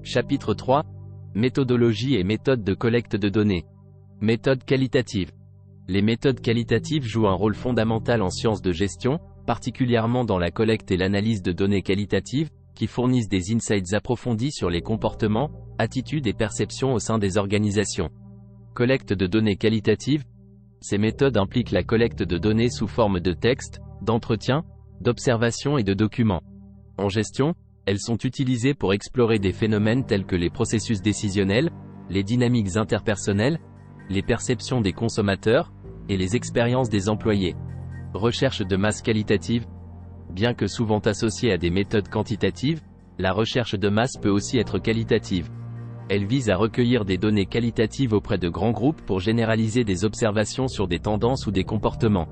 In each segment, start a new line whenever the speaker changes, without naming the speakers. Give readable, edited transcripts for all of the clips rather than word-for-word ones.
Chapitre 3. Méthodologie et méthodes de collecte de données. Méthodes qualitatives. Les méthodes qualitatives jouent un rôle fondamental en sciences de gestion, particulièrement dans la collecte et l'analyse de données qualitatives, qui fournissent des insights approfondis sur les comportements, attitudes et perceptions au sein des organisations. Collecte de données qualitatives. Ces méthodes impliquent la collecte de données sous forme de textes, d'entretiens, d'observations et de documents. En gestion, elles sont utilisées pour explorer des phénomènes tels que les processus décisionnels, les dynamiques interpersonnelles, les perceptions des consommateurs, et les expériences des employés. Recherche de masse qualitative. Bien que souvent associée à des méthodes quantitatives, la recherche de masse peut aussi être qualitative. Elle vise à recueillir des données qualitatives auprès de grands groupes pour généraliser des observations sur des tendances ou des comportements.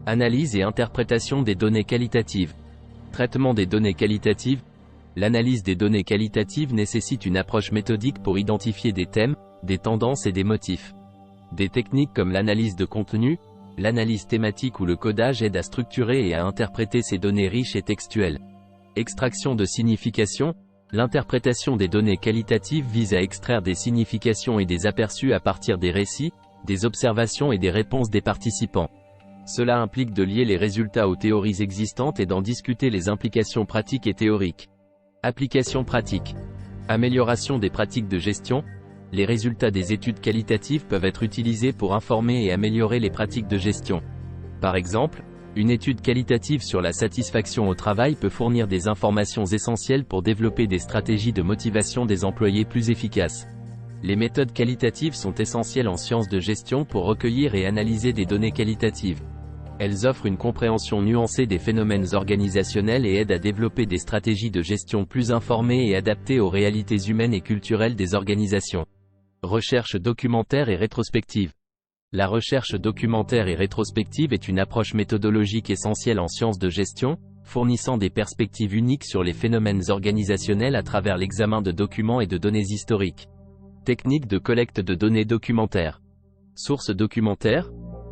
Analyse et interprétation des données qualitatives. Traitement des données qualitatives. L'analyse des données qualitatives nécessite une approche méthodique pour identifier des thèmes, des tendances et des motifs. Des techniques comme l'analyse de contenu, l'analyse thématique ou le codage aident à structurer et à interpréter ces données riches et textuelles. Extraction de signification. L'interprétation des données qualitatives vise à extraire des significations et des aperçus à partir des récits, des observations et des réponses des participants. Cela implique de lier les résultats aux théories existantes et d'en discuter les implications pratiques et théoriques. Applications pratiques. Amélioration des pratiques de gestion. Les résultats des études qualitatives peuvent être utilisés pour informer et améliorer les pratiques de gestion. Par exemple, une étude qualitative sur la satisfaction au travail peut fournir des informations essentielles pour développer des stratégies de motivation des employés plus efficaces. Les méthodes qualitatives sont essentielles en sciences de gestion pour recueillir et analyser des données qualitatives. Elles offrent une compréhension nuancée des phénomènes organisationnels et aident à développer des stratégies de gestion plus informées et adaptées aux réalités humaines et culturelles des organisations. Recherche documentaire et rétrospective. La recherche documentaire et rétrospective est une approche méthodologique essentielle en sciences de gestion, fournissant des perspectives uniques sur les phénomènes organisationnels à travers l'examen de documents et de données historiques. Technique de collecte de données documentaires. Sources documentaires.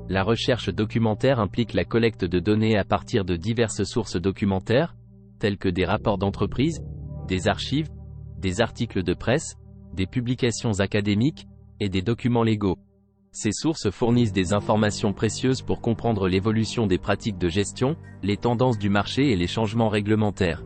La recherche documentaire implique la collecte de données à partir de diverses sources documentaires, telles que des rapports d'entreprise, des archives, des articles de presse, des publications académiques, et des documents légaux. Ces sources fournissent des informations précieuses pour comprendre l'évolution des pratiques de gestion, les tendances du marché et les changements réglementaires.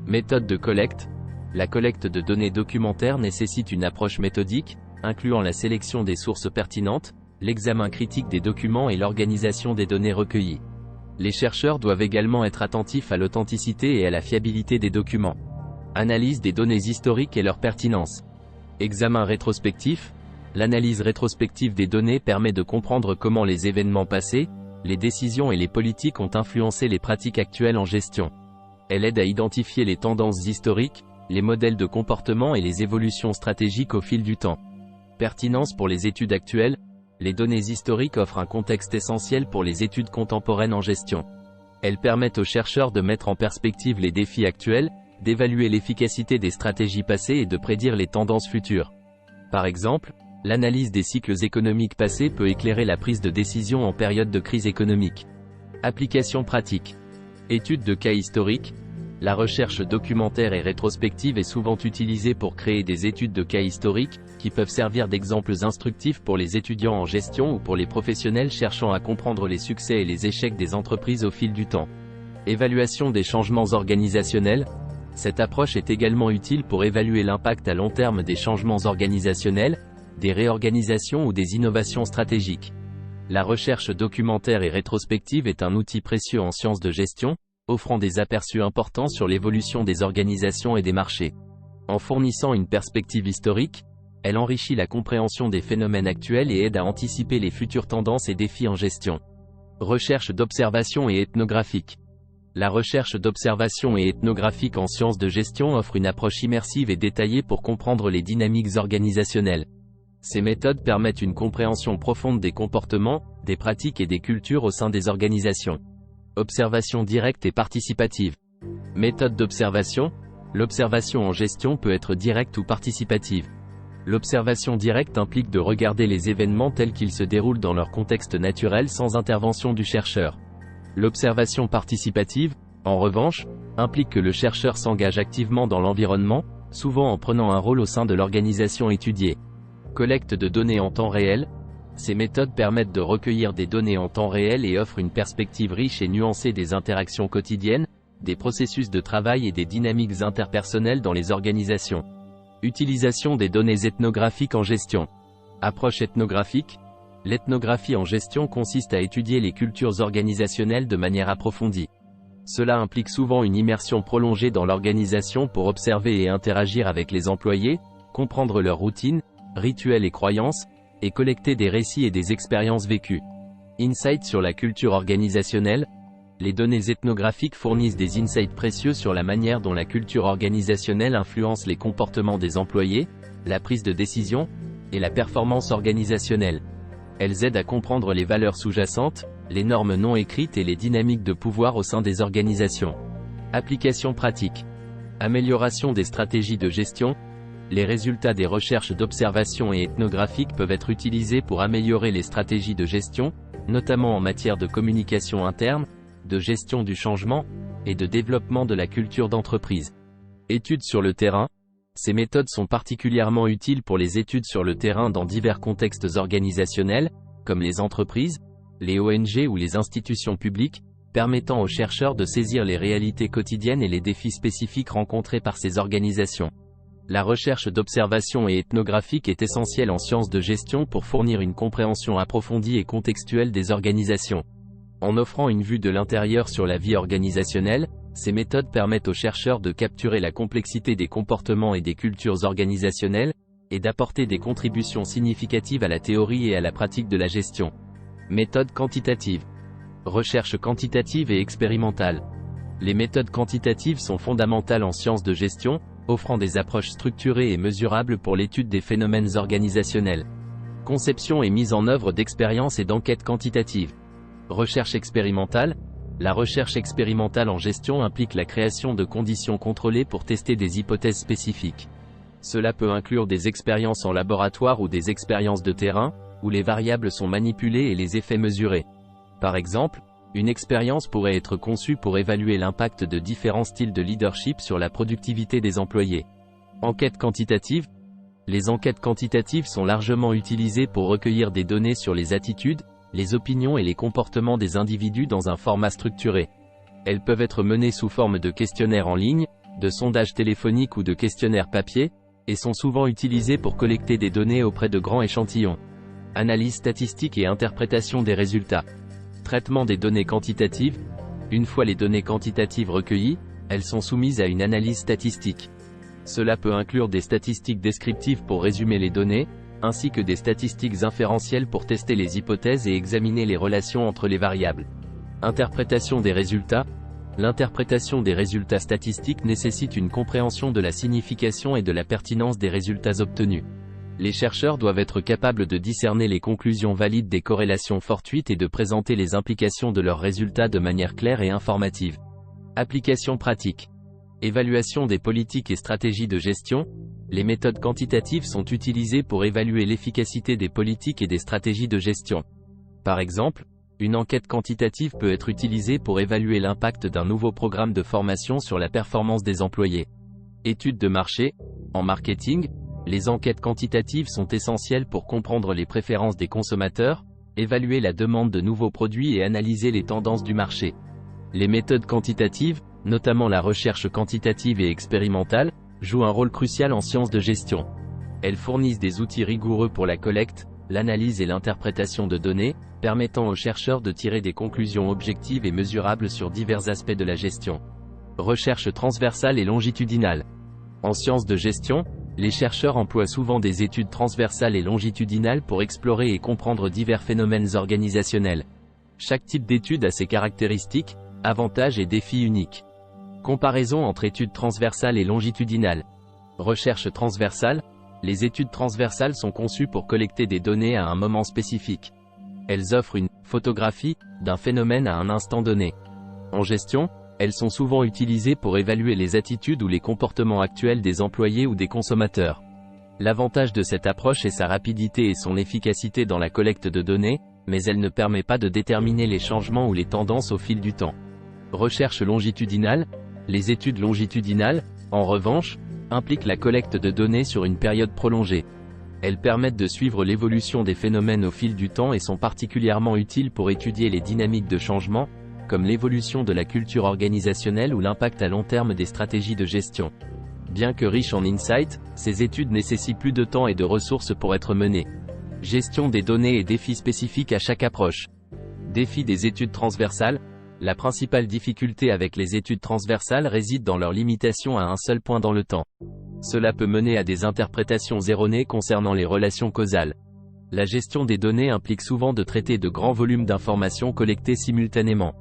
Méthode de collecte. La collecte de données documentaires nécessite une approche méthodique, incluant la sélection des sources pertinentes, l'examen critique des documents et l'organisation des données recueillies. Les chercheurs doivent également être attentifs à l'authenticité et à la fiabilité des documents. Analyse des données historiques et leur pertinence. Examen rétrospectif. L'analyse rétrospective des données permet de comprendre comment les événements passés, les décisions et les politiques ont influencé les pratiques actuelles en gestion. Elle aide à identifier les tendances historiques, les modèles de comportement et les évolutions stratégiques au fil du temps. Pertinence pour les études actuelles. Les données historiques offrent un contexte essentiel pour les études contemporaines en gestion. Elles permettent aux chercheurs de mettre en perspective les défis actuels, d'évaluer l'efficacité des stratégies passées et de prédire les tendances futures. Par exemple, l'analyse des cycles économiques passés peut éclairer la prise de décision en période de crise économique. Applications pratiques. Études de cas historiques. La recherche documentaire et rétrospective est souvent utilisée pour créer des études de cas historiques, qui peuvent servir d'exemples instructifs pour les étudiants en gestion ou pour les professionnels cherchant à comprendre les succès et les échecs des entreprises au fil du temps. Évaluation des changements organisationnels. Cette approche est également utile pour évaluer l'impact à long terme des changements organisationnels, des réorganisations ou des innovations stratégiques. La recherche documentaire et rétrospective est un outil précieux en sciences de gestion, offrant des aperçus importants sur l'évolution des organisations et des marchés. En fournissant une perspective historique, elle enrichit la compréhension des phénomènes actuels et aide à anticiper les futures tendances et défis en gestion. Recherche d'observation et ethnographique. La recherche d'observation et ethnographique en sciences de gestion offre une approche immersive et détaillée pour comprendre les dynamiques organisationnelles. Ces méthodes permettent une compréhension profonde des comportements, des pratiques et des cultures au sein des organisations. Observation directe et participative. Méthode d'observation. L'observation en gestion peut être directe ou participative. L'observation directe implique de regarder les événements tels qu'ils se déroulent dans leur contexte naturel sans intervention du chercheur. L'observation participative, en revanche, implique que le chercheur s'engage activement dans l'environnement, souvent en prenant un rôle au sein de l'organisation étudiée. Collecte de données en temps réel. Ces méthodes permettent de recueillir des données en temps réel et offrent une perspective riche et nuancée des interactions quotidiennes, des processus de travail et des dynamiques interpersonnelles dans les organisations. Utilisation des données ethnographiques en gestion. Approche ethnographique. L'ethnographie en gestion consiste à étudier les cultures organisationnelles de manière approfondie. Cela implique souvent une immersion prolongée dans l'organisation pour observer et interagir avec les employés, comprendre leurs routines, rituels et croyances, et collecter des récits et des expériences vécues. Insights sur la culture organisationnelle. Les données ethnographiques fournissent des insights précieux sur la manière dont la culture organisationnelle influence les comportements des employés, la prise de décision, et la performance organisationnelle. Elles aident à comprendre les valeurs sous-jacentes, les normes non écrites et les dynamiques de pouvoir au sein des organisations. Applications pratiques. Amélioration des stratégies de gestion. Les résultats des recherches d'observation et ethnographiques peuvent être utilisés pour améliorer les stratégies de gestion, notamment en matière de communication interne, de gestion du changement, et de développement de la culture d'entreprise. Études sur le terrain. Ces méthodes sont particulièrement utiles pour les études sur le terrain dans divers contextes organisationnels, comme les entreprises, les ONG ou les institutions publiques, permettant aux chercheurs de saisir les réalités quotidiennes et les défis spécifiques rencontrés par ces organisations. La recherche d'observation et ethnographique est essentielle en sciences de gestion pour fournir une compréhension approfondie et contextuelle des organisations. En offrant une vue de l'intérieur sur la vie organisationnelle, ces méthodes permettent aux chercheurs de capturer la complexité des comportements et des cultures organisationnelles, et d'apporter des contributions significatives à la théorie et à la pratique de la gestion. Méthode quantitative. Recherche quantitative et expérimentale. Les méthodes quantitatives sont fondamentales en sciences de gestion, offrant des approches structurées et mesurables pour l'étude des phénomènes organisationnels. Conception et mise en œuvre d'expériences et d'enquêtes quantitatives. Recherche expérimentale. La recherche expérimentale en gestion implique la création de conditions contrôlées pour tester des hypothèses spécifiques. Cela peut inclure des expériences en laboratoire ou des expériences de terrain, où les variables sont manipulées et les effets mesurés. Par exemple, une expérience pourrait être conçue pour évaluer l'impact de différents styles de leadership sur la productivité des employés. Enquête quantitative. Les enquêtes quantitatives sont largement utilisées pour recueillir des données sur les attitudes, les opinions et les comportements des individus dans un format structuré. Elles peuvent être menées sous forme de questionnaires en ligne, de sondages téléphoniques ou de questionnaires papier, et sont souvent utilisées pour collecter des données auprès de grands échantillons. Analyse statistique et interprétation des résultats. Traitement des données quantitatives. Une fois les données quantitatives recueillies, elles sont soumises à une analyse statistique. Cela peut inclure des statistiques descriptives pour résumer les données, ainsi que des statistiques inférentielles pour tester les hypothèses et examiner les relations entre les variables. Interprétation des résultats. L'interprétation des résultats statistiques nécessite une compréhension de la signification et de la pertinence des résultats obtenus. Les chercheurs doivent être capables de discerner les conclusions valides des corrélations fortuites et de présenter les implications de leurs résultats de manière claire et informative. Application pratique. Évaluation des politiques et stratégies de gestion. Les méthodes quantitatives sont utilisées pour évaluer l'efficacité des politiques et des stratégies de gestion. Par exemple, une enquête quantitative peut être utilisée pour évaluer l'impact d'un nouveau programme de formation sur la performance des employés. Études de marché. En marketing, les enquêtes quantitatives sont essentielles pour comprendre les préférences des consommateurs, évaluer la demande de nouveaux produits et analyser les tendances du marché. Les méthodes quantitatives, notamment la recherche quantitative et expérimentale, jouent un rôle crucial en sciences de gestion. Elles fournissent des outils rigoureux pour la collecte, l'analyse et l'interprétation de données, permettant aux chercheurs de tirer des conclusions objectives et mesurables sur divers aspects de la gestion. Recherche transversale et longitudinale. En sciences de gestion, les chercheurs emploient souvent des études transversales et longitudinales pour explorer et comprendre divers phénomènes organisationnels. Chaque type d'étude a ses caractéristiques, avantages et défis uniques. Comparaison entre études transversales et longitudinales. Recherche transversale. Les études transversales sont conçues pour collecter des données à un moment spécifique. Elles offrent une photographie d'un phénomène à un instant donné. En gestion, elles sont souvent utilisées pour évaluer les attitudes ou les comportements actuels des employés ou des consommateurs. L'avantage de cette approche est sa rapidité et son efficacité dans la collecte de données, mais elle ne permet pas de déterminer les changements ou les tendances au fil du temps. Recherche longitudinale. Les études longitudinales, en revanche, impliquent la collecte de données sur une période prolongée. Elles permettent de suivre l'évolution des phénomènes au fil du temps et sont particulièrement utiles pour étudier les dynamiques de changement, comme l'évolution de la culture organisationnelle ou l'impact à long terme des stratégies de gestion. Bien que riches en insights, ces études nécessitent plus de temps et de ressources pour être menées. Gestion des données et défis spécifiques à chaque approche. Défi des études transversales. La principale difficulté avec les études transversales réside dans leur limitation à un seul point dans le temps. Cela peut mener à des interprétations erronées concernant les relations causales. La gestion des données implique souvent de traiter de grands volumes d'informations collectées simultanément.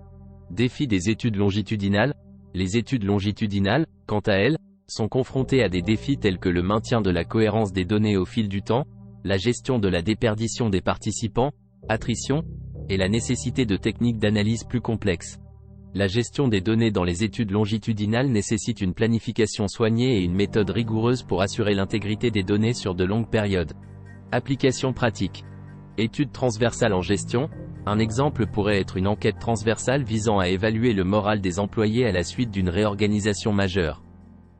Défi des études longitudinales. Les études longitudinales, quant à elles, sont confrontées à des défis tels que le maintien de la cohérence des données au fil du temps, la gestion de la déperdition des participants, attrition, et la nécessité de techniques d'analyse plus complexes. La gestion des données dans les études longitudinales nécessite une planification soignée et une méthode rigoureuse pour assurer l'intégrité des données sur de longues périodes. Application pratique. Études transversales en gestion. Un exemple pourrait être une enquête transversale visant à évaluer le moral des employés à la suite d'une réorganisation majeure.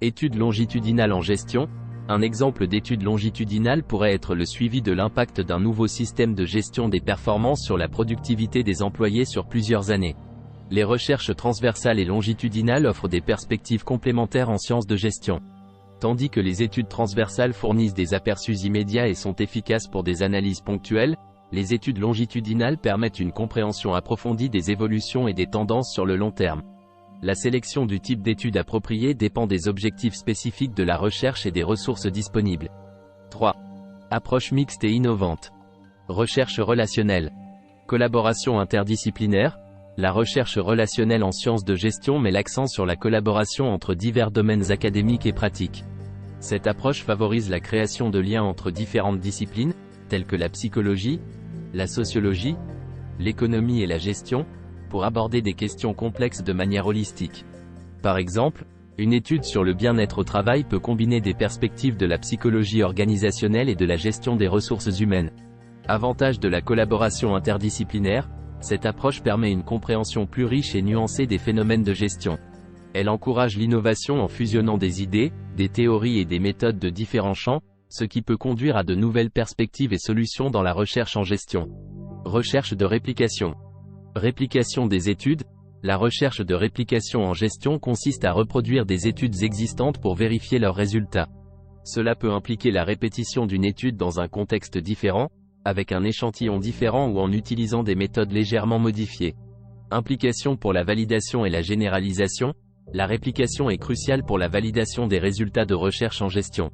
Études longitudinales en gestion. Un exemple d'étude longitudinale pourrait être le suivi de l'impact d'un nouveau système de gestion des performances sur la productivité des employés sur plusieurs années. Les recherches transversales et longitudinales offrent des perspectives complémentaires en sciences de gestion. Tandis que les études transversales fournissent des aperçus immédiats et sont efficaces pour des analyses ponctuelles, les études longitudinales permettent une compréhension approfondie des évolutions et des tendances sur le long terme. La sélection du type d'étude appropriée dépend des objectifs spécifiques de la recherche et des ressources disponibles. 3. Approche mixte et innovante. Recherche relationnelle. Collaboration interdisciplinaire. La recherche relationnelle en sciences de gestion met l'accent sur la collaboration entre divers domaines académiques et pratiques. Cette approche favorise la création de liens entre différentes disciplines, telles que la psychologie, la sociologie, l'économie et la gestion, pour aborder des questions complexes de manière holistique. Par exemple, une étude sur le bien-être au travail peut combiner des perspectives de la psychologie organisationnelle et de la gestion des ressources humaines. Avantage de la collaboration interdisciplinaire, cette approche permet une compréhension plus riche et nuancée des phénomènes de gestion. Elle encourage l'innovation en fusionnant des idées, des théories et des méthodes de différents champs, ce qui peut conduire à de nouvelles perspectives et solutions dans la recherche en gestion. Recherche de réplication. Réplication des études. La recherche de réplication en gestion consiste à reproduire des études existantes pour vérifier leurs résultats. Cela peut impliquer la répétition d'une étude dans un contexte différent, avec un échantillon différent ou en utilisant des méthodes légèrement modifiées. Implication pour la validation et la généralisation. La réplication est cruciale pour la validation des résultats de recherche en gestion.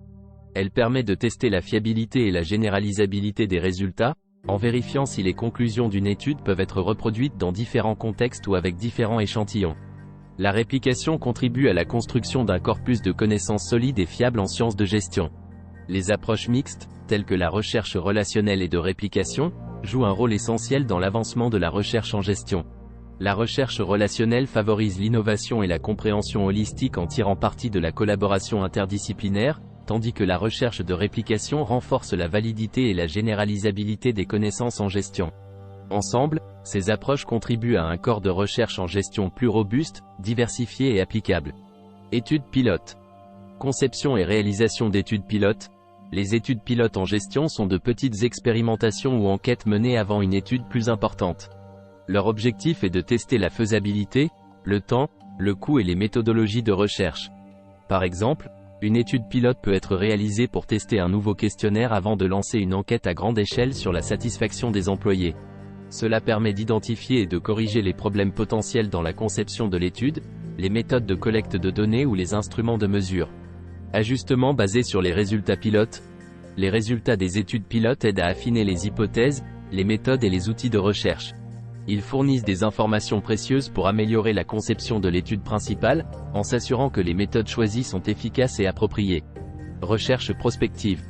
Elle permet de tester la fiabilité et la généralisabilité des résultats, en vérifiant si les conclusions d'une étude peuvent être reproduites dans différents contextes ou avec différents échantillons. La réplication contribue à la construction d'un corpus de connaissances solides et fiables en sciences de gestion. Les approches mixtes, telles que la recherche relationnelle et de réplication, jouent un rôle essentiel dans l'avancement de la recherche en gestion. La recherche relationnelle favorise l'innovation et la compréhension holistique en tirant parti de la collaboration interdisciplinaire, tandis que la recherche de réplication renforce la validité et la généralisabilité des connaissances en gestion. Ensemble, ces approches contribuent à un corps de recherche en gestion plus robuste, diversifié et applicable. Études pilotes. Conception et réalisation d'études pilotes. Les études pilotes en gestion sont de petites expérimentations ou enquêtes menées avant une étude plus importante. Leur objectif est de tester la faisabilité, le temps, le coût et les méthodologies de recherche. Par exemple, une étude pilote peut être réalisée pour tester un nouveau questionnaire avant de lancer une enquête à grande échelle sur la satisfaction des employés. Cela permet d'identifier et de corriger les problèmes potentiels dans la conception de l'étude, les méthodes de collecte de données ou les instruments de mesure. Ajustements basés sur les résultats pilotes. Les résultats des études pilotes aident à affiner les hypothèses, les méthodes et les outils de recherche. Ils fournissent des informations précieuses pour améliorer la conception de l'étude principale, en s'assurant que les méthodes choisies sont efficaces et appropriées. Recherche prospective.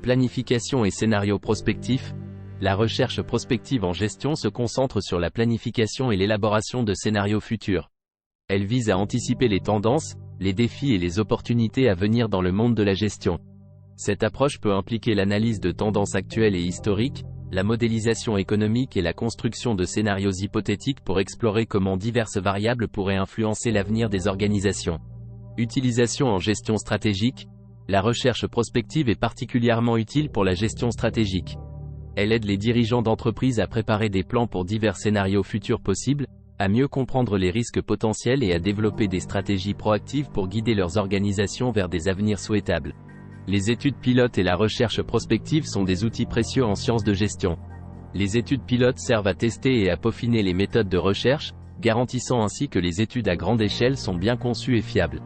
Planification et scénario prospectif. La recherche prospective en gestion se concentre sur la planification et l'élaboration de scénarios futurs. Elle vise à anticiper les tendances, les défis et les opportunités à venir dans le monde de la gestion. Cette approche peut impliquer l'analyse de tendances actuelles et historiques, la modélisation économique et la construction de scénarios hypothétiques pour explorer comment diverses variables pourraient influencer l'avenir des organisations. Utilisation en gestion stratégique. La recherche prospective est particulièrement utile pour la gestion stratégique. Elle aide les dirigeants d'entreprise à préparer des plans pour divers scénarios futurs possibles, à mieux comprendre les risques potentiels et à développer des stratégies proactives pour guider leurs organisations vers des avenirs souhaitables. Les études pilotes et la recherche prospective sont des outils précieux en sciences de gestion. Les études pilotes servent à tester et à peaufiner les méthodes de recherche, garantissant ainsi que les études à grande échelle sont bien conçues et fiables.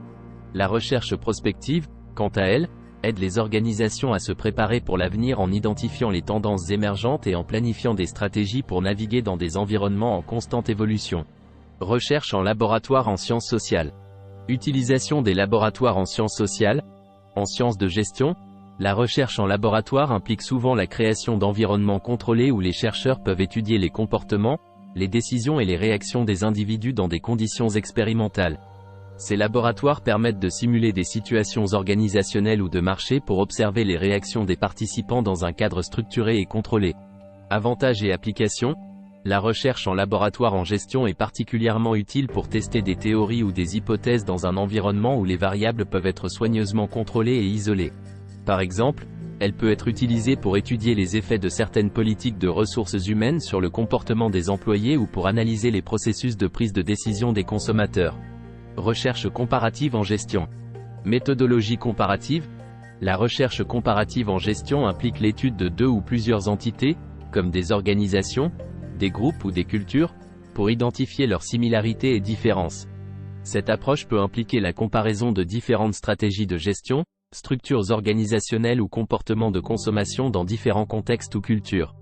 La recherche prospective, quant à elle, aide les organisations à se préparer pour l'avenir en identifiant les tendances émergentes et en planifiant des stratégies pour naviguer dans des environnements en constante évolution. Recherche en laboratoire en sciences sociales. Utilisation des laboratoires en sciences sociales. En sciences de gestion, la recherche en laboratoire implique souvent la création d'environnements contrôlés où les chercheurs peuvent étudier les comportements, les décisions et les réactions des individus dans des conditions expérimentales. Ces laboratoires permettent de simuler des situations organisationnelles ou de marché pour observer les réactions des participants dans un cadre structuré et contrôlé. Avantages et applications. La recherche en laboratoire en gestion est particulièrement utile pour tester des théories ou des hypothèses dans un environnement où les variables peuvent être soigneusement contrôlées et isolées. Par exemple, elle peut être utilisée pour étudier les effets de certaines politiques de ressources humaines sur le comportement des employés ou pour analyser les processus de prise de décision des consommateurs. Recherche comparative en gestion. Méthodologie comparative. La recherche comparative en gestion implique l'étude de deux ou plusieurs entités, comme des organisations, des groupes ou des cultures, pour identifier leurs similarités et différences. Cette approche peut impliquer la comparaison de différentes stratégies de gestion, structures organisationnelles ou comportements de consommation dans différents contextes ou cultures.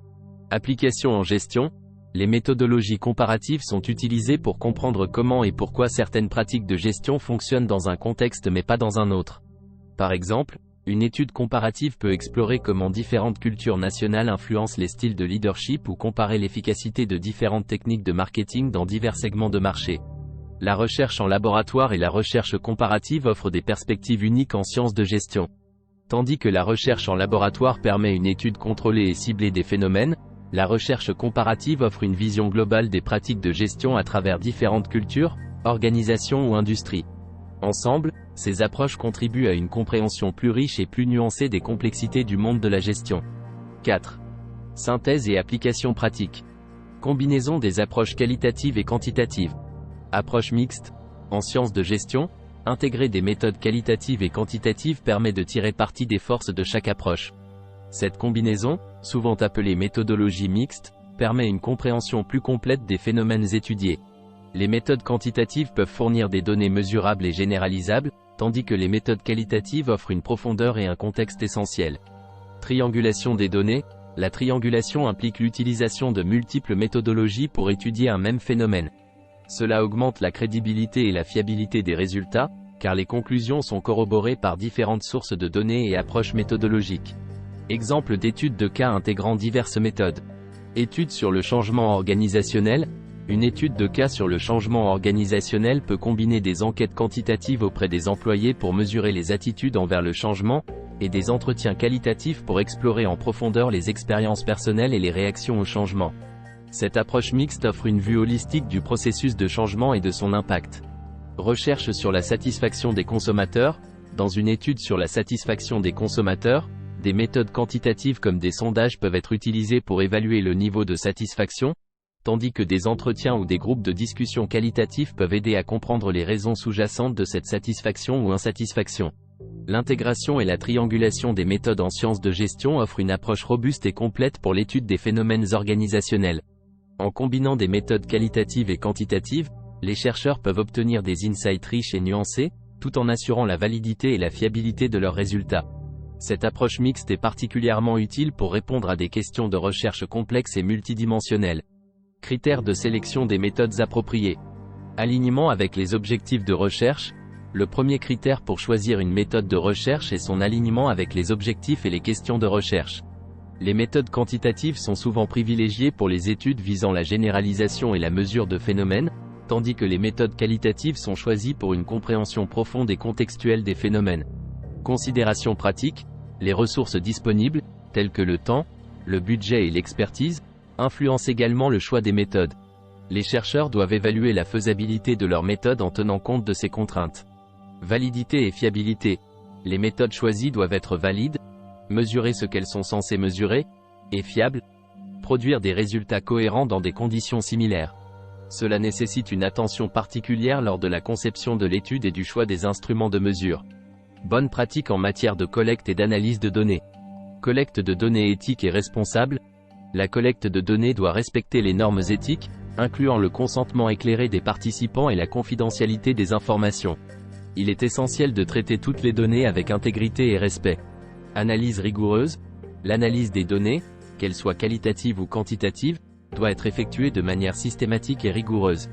Application en gestion. Les méthodologies comparatives sont utilisées pour comprendre comment et pourquoi certaines pratiques de gestion fonctionnent dans un contexte mais pas dans un autre. Par exemple, une étude comparative peut explorer comment différentes cultures nationales influencent les styles de leadership ou comparer l'efficacité de différentes techniques de marketing dans divers segments de marché. La recherche en laboratoire et la recherche comparative offrent des perspectives uniques en sciences de gestion. Tandis que la recherche en laboratoire permet une étude contrôlée et ciblée des phénomènes, la recherche comparative offre une vision globale des pratiques de gestion à travers différentes cultures, organisations ou industries. Ensemble, ces approches contribuent à une compréhension plus riche et plus nuancée des complexités du monde de la gestion. 4. Synthèse et application pratique. Combinaison des approches qualitatives et quantitatives. Approche mixte. En sciences de gestion, intégrer des méthodes qualitatives et quantitatives permet de tirer parti des forces de chaque approche. Cette combinaison, souvent appelée méthodologie mixte, permet une compréhension plus complète des phénomènes étudiés. Les méthodes quantitatives peuvent fournir des données mesurables et généralisables, tandis que les méthodes qualitatives offrent une profondeur et un contexte essentiel. Triangulation des données. La triangulation implique l'utilisation de multiples méthodologies pour étudier un même phénomène. Cela augmente la crédibilité et la fiabilité des résultats, car les conclusions sont corroborées par différentes sources de données et approches méthodologiques. Exemple d'études de cas intégrant diverses méthodes. Étude sur le changement organisationnel. Une étude de cas sur le changement organisationnel peut combiner des enquêtes quantitatives auprès des employés pour mesurer les attitudes envers le changement, et des entretiens qualitatifs pour explorer en profondeur les expériences personnelles et les réactions au changement. Cette approche mixte offre une vue holistique du processus de changement et de son impact. Recherche sur la satisfaction des consommateurs. Dans une étude sur la satisfaction des consommateurs, des méthodes quantitatives comme des sondages peuvent être utilisées pour évaluer le niveau de satisfaction, tandis que des entretiens ou des groupes de discussion qualitatifs peuvent aider à comprendre les raisons sous-jacentes de cette satisfaction ou insatisfaction. L'intégration et la triangulation des méthodes en sciences de gestion offrent une approche robuste et complète pour l'étude des phénomènes organisationnels. En combinant des méthodes qualitatives et quantitatives, les chercheurs peuvent obtenir des insights riches et nuancés, tout en assurant la validité et la fiabilité de leurs résultats. Cette approche mixte est particulièrement utile pour répondre à des questions de recherche complexes et multidimensionnelles. Critères de sélection des méthodes appropriées. Alignement avec les objectifs de recherche. Le premier critère pour choisir une méthode de recherche est son alignement avec les objectifs et les questions de recherche. Les méthodes quantitatives sont souvent privilégiées pour les études visant la généralisation et la mesure de phénomènes, tandis que les méthodes qualitatives sont choisies pour une compréhension profonde et contextuelle des phénomènes. Considérations pratiques. Les ressources disponibles, telles que le temps, le budget et l'expertise, influencent également le choix des méthodes. Les chercheurs doivent évaluer la faisabilité de leur méthode en tenant compte de ces contraintes. Validité et fiabilité. Les méthodes choisies doivent être valides, mesurer ce qu'elles sont censées mesurer, et fiables, produire des résultats cohérents dans des conditions similaires. Cela nécessite une attention particulière lors de la conception de l'étude et du choix des instruments de mesure. Bonne pratique en matière de collecte et d'analyse de données. Collecte de données éthiques et responsable. La collecte de données doit respecter les normes éthiques, incluant le consentement éclairé des participants et la confidentialité des informations. Il est essentiel de traiter toutes les données avec intégrité et respect. Analyse rigoureuse. L'analyse des données, qu'elles soient qualitatives ou quantitatives, doit être effectuée de manière systématique et rigoureuse.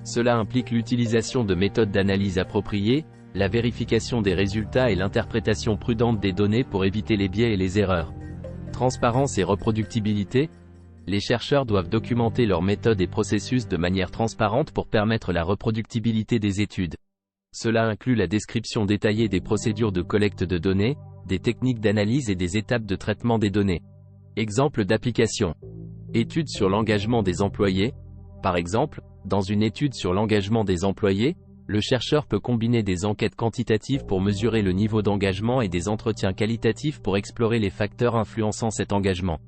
Cela implique l'utilisation de méthodes d'analyse appropriées, la vérification des résultats et l'interprétation prudente des données pour éviter les biais et les erreurs. Transparence et reproductibilité. Les chercheurs doivent documenter leurs méthodes et processus de manière transparente pour permettre la reproductibilité des études. Cela inclut la description détaillée des procédures de collecte de données, des techniques d'analyse et des étapes de traitement des données. Exemple d'application. Étude sur l'engagement des employés. Par exemple, dans une étude sur l'engagement des employés, le chercheur peut combiner des enquêtes quantitatives pour mesurer le niveau d'engagement et des entretiens qualitatifs pour explorer les facteurs influençant cet engagement.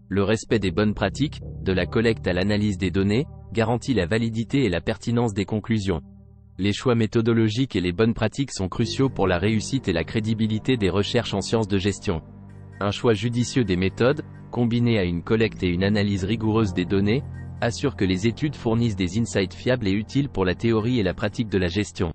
Le respect des bonnes pratiques, de la collecte à l'analyse des données, garantit la validité et la pertinence des conclusions. Les choix méthodologiques et les bonnes pratiques sont cruciaux pour la réussite et la crédibilité des recherches en sciences de gestion. Un choix judicieux des méthodes, combiné à une collecte et une analyse rigoureuse des données, assure que les études fournissent des insights fiables et utiles pour la théorie et la pratique de la gestion.